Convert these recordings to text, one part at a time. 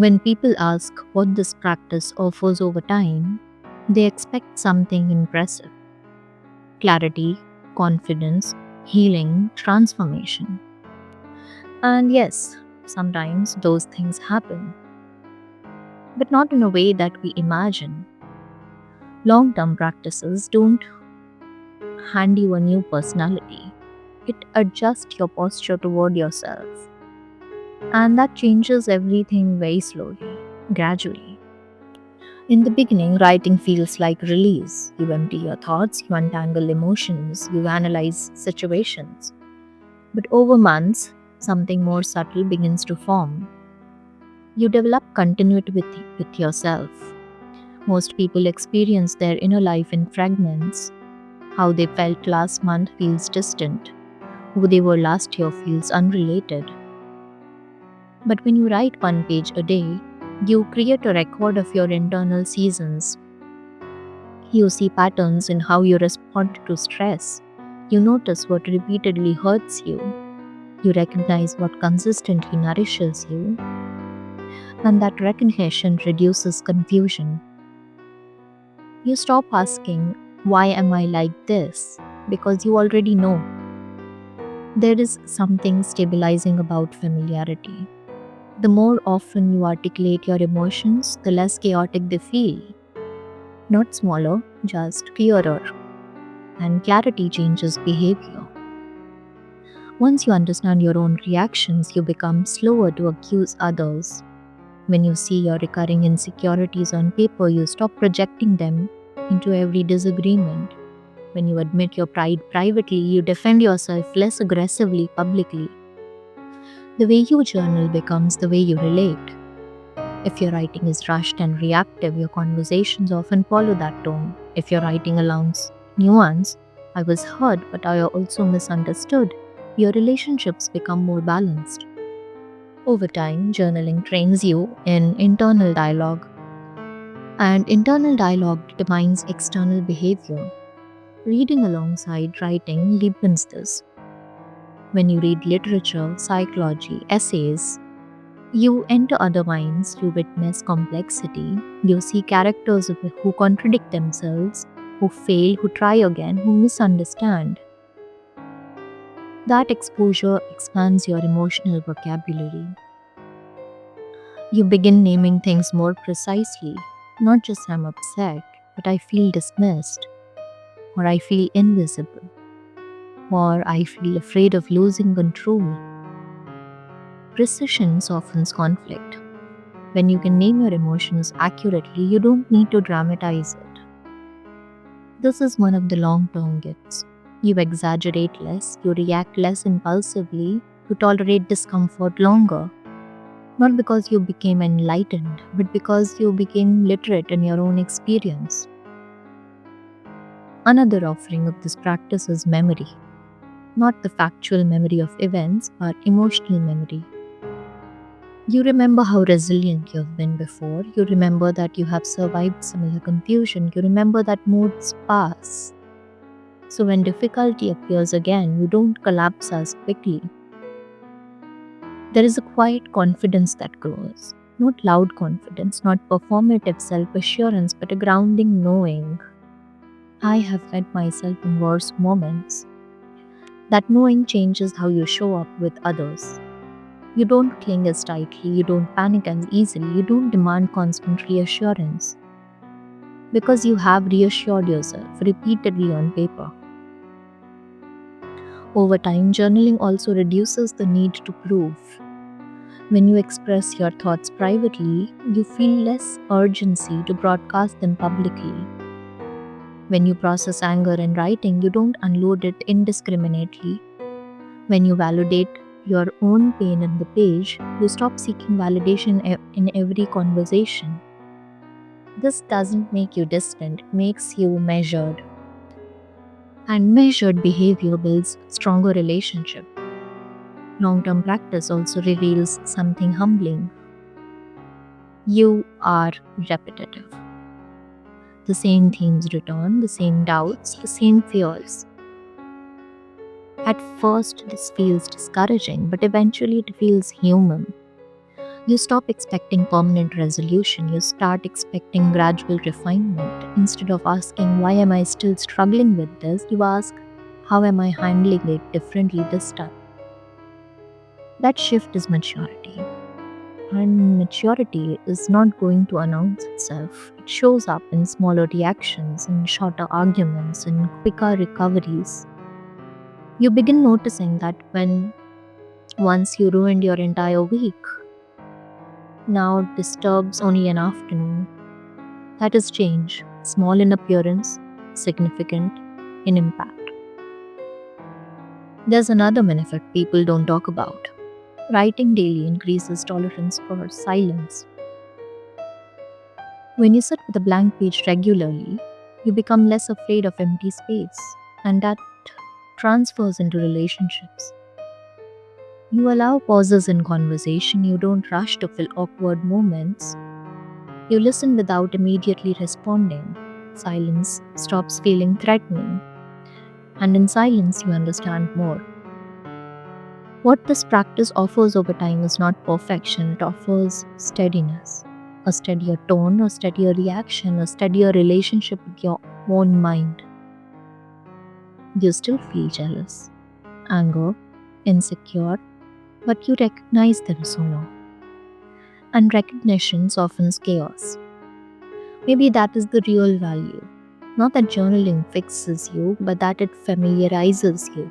When people ask what this practice offers over time, they expect something impressive: clarity, confidence, healing, transformation. And yes, sometimes those things happen, but not in a way that we imagine. Long term practices don't hand you a new personality, it adjusts your posture toward yourself. And that changes everything very slowly, gradually. In the beginning, writing feels like release. You empty your thoughts, you untangle emotions, you analyze situations. But over months, something more subtle begins to form. You develop continuity with yourself. Most people experience their inner life in fragments. How they felt last month feels distant. Who they were last year feels unrelated. But when you write one page a day, you create a record of your internal seasons. You see patterns in how you respond to stress. You notice what repeatedly hurts you. You recognize what consistently nourishes you. And that recognition reduces confusion. You stop asking, "Why am I like this?" because you already know. There is something stabilizing about familiarity. The more often you articulate your emotions, the less chaotic they feel. Not smaller, just clearer. And clarity changes behavior. Once you understand your own reactions, you become slower to accuse others. When you see your recurring insecurities on paper, you stop projecting them into every disagreement. When you admit your pride privately, you defend yourself less aggressively publicly. The way you journal becomes the way you relate. If your writing is rushed and reactive, your conversations often follow that tone. If your writing allows nuance, "I was heard, but I also misunderstood," your relationships become more balanced. Over time, journaling trains you in internal dialogue, and internal dialogue determines external behavior. Reading alongside writing deepens this. When you read literature, psychology, essays, you enter other minds, you witness complexity, you see characters who contradict themselves, who fail, who try again, who misunderstand. That exposure expands your emotional vocabulary. You begin naming things more precisely. Not just "I'm upset," but "I feel dismissed," or "I feel invisible," or "I feel afraid of losing control." Precision softens conflict. When you can name your emotions accurately, you don't need to dramatize it. This is one of the long term gifts. You exaggerate less, you react less impulsively, you tolerate discomfort longer. Not because you became enlightened, but because you became literate in your own experience. Another offering of this practice is memory. Not the factual memory of events, but emotional memory. You remember how resilient you have been before. You remember that you have survived similar confusion. You remember that moods pass. So when difficulty appears again, you don't collapse as quickly. There is a quiet confidence that grows. Not loud confidence, not performative self assurance, but a grounding knowing. I have met myself in worse moments. That knowing changes how you show up with others. You don't cling as tightly, you don't panic as easily, you don't demand constant reassurance. Because you have reassured yourself repeatedly on paper. Over time, journaling also reduces the need to prove. When you express your thoughts privately, you feel less urgency to broadcast them publicly. When you process anger in writing, you don't unload it indiscriminately. When you validate your own pain in the page, you stop seeking validation in every conversation. This doesn't make you distant, it makes you measured. And measured behavior builds stronger relationship. Long-term practice also reveals something humbling. You are repetitive. The same themes return, the same doubts, the same fears. At first, this feels discouraging, but eventually it feels human. You stop expecting permanent resolution, you start expecting gradual refinement. Instead of asking, why am I still struggling with this, you ask, how am I handling it differently this time? That shift is maturity. And maturity is not going to announce itself. It shows up in smaller reactions, in shorter arguments, in quicker recoveries. You begin noticing that when once you ruined your entire week, now disturbs only an afternoon. That is change, small in appearance, significant in impact. There's another benefit people don't talk about. Writing daily increases tolerance for silence. When you sit with a blank page regularly, you become less afraid of empty space, and that transfers into relationships. You allow pauses in conversation, you don't rush to fill awkward moments, you listen without immediately responding. Silence stops feeling threatening, and in silence, you understand more. What this practice offers over time is not perfection, it offers steadiness. A steadier tone, a steadier reaction, a steadier relationship with your own mind. You still feel jealous, anger, insecure, but you recognize them sooner. And recognition softens chaos. Maybe that is the real value. Not that journaling fixes you, but that it familiarizes you.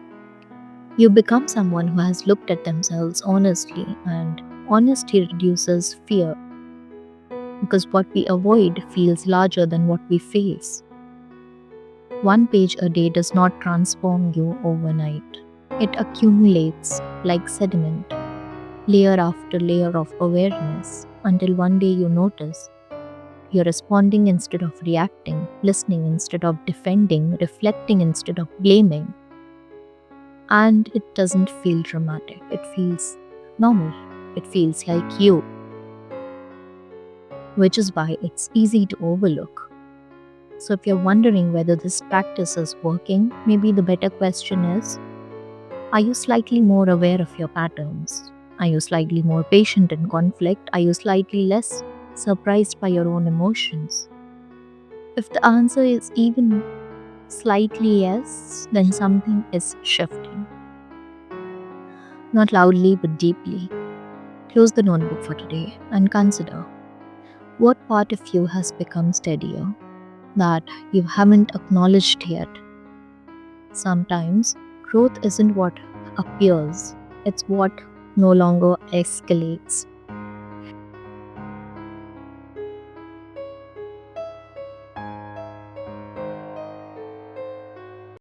You become someone who has looked at themselves honestly, and honesty reduces fear because what we avoid feels larger than what we face. One page a day does not transform you overnight. It accumulates like sediment, layer after layer of awareness, until one day you notice you're responding instead of reacting, listening instead of defending, reflecting instead of blaming. And it doesn't feel dramatic, it feels normal, it feels like you, which is why it's easy to overlook. So, if you're wondering whether this practice is working, maybe the better question is, are you slightly more aware of your patterns? Are you slightly more patient in conflict? Are you slightly less surprised by your own emotions? If the answer is even slightly yes, then something is shifting. Not loudly but deeply. Close the notebook for today and consider, what part of you has become steadier that you haven't acknowledged yet? Sometimes growth isn't what appears, it's what no longer escalates.